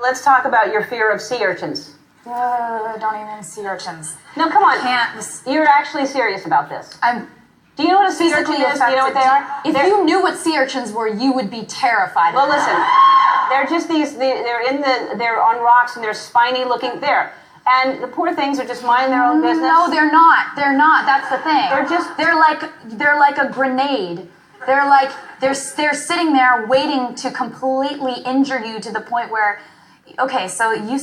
Let's talk about your fear of sea urchins. Don't even sea urchins. No, come on. Can't. You're actually serious about this. I'm Do you know what a sea urchin is? Do you know what they are? If you knew what sea urchins were, you would be terrified. Well, listen. They're just these. They're on rocks and they're spiny looking. There. And the poor things are just minding their own business. No, they're not. They're not. That's the thing. They're like a grenade. They're sitting there waiting to completely injure you to the point where, okay, so you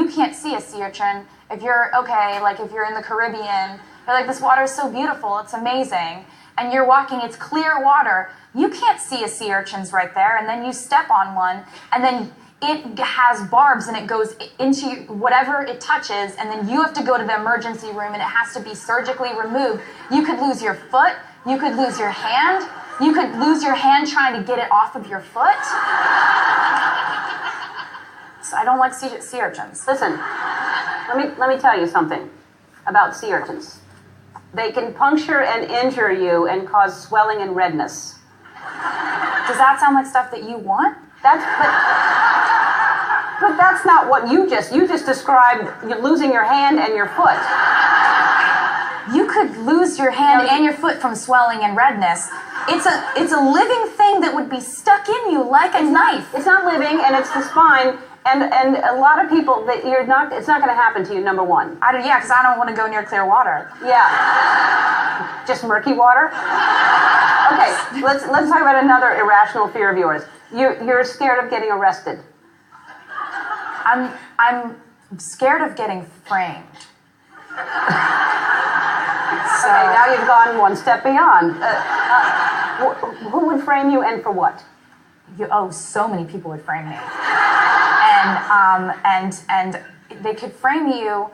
can't see a sea urchin if you're if you're in the Caribbean. You're like, this water is so beautiful, it's amazing, and you're walking, it's clear water. You can't see a sea urchin's right there, and then you step on one, and then it has barbs and it goes into whatever it touches, and then you have to go to the emergency room and it has to be surgically removed. You could lose your foot, you could lose your hand, you could lose your hand trying to get it off of your foot. So I don't like sea urchins. Listen, let me tell you something about sea urchins. They can puncture and injure you and cause swelling and redness. Does that sound like stuff that you want? But that's not what you just described. Losing your hand and your foot. You could lose your hand and your foot from swelling and redness. It's a living thing that would be stuck in you like a knife. It's not living, and it's the spine. And a lot of people that it's not going to happen to you. Number one. Because I don't want to go near clear water. Yeah. Just murky water. Okay, let's talk about another irrational fear of yours. You're scared of getting arrested. I'm scared of getting framed. So okay, now you've gone one step beyond. Who would frame you and for what? So many people would frame me. And they could frame you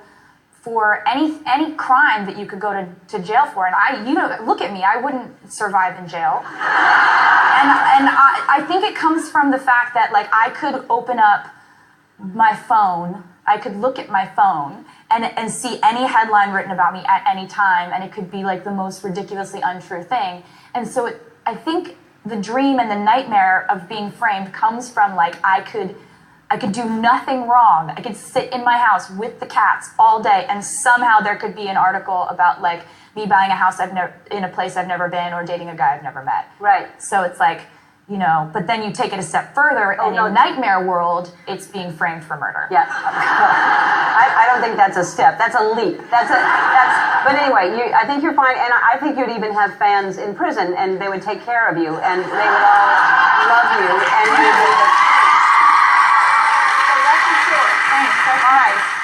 for any crime that you could go to jail for. And look at me, I wouldn't survive in jail. And I think it comes from the fact that I could open up my phone, I could look at my phone and see any headline written about me at any time, and it could be the most ridiculously untrue thing. And so I think the dream and the nightmare of being framed comes from I could do nothing wrong. I could sit in my house with the cats all day, and somehow there could be an article about me buying a house in a place I've never been, or dating a guy I've never met. Right. So it's but then you take it a step further, and in nightmare world, it's being framed for murder. Yeah. I don't think that's a step. That's a leap. But anyway, I think you're fine, and I think you'd even have fans in prison, and they would take care of you, and they would all love you, and you'd be... So that's the story. Thanks. All right.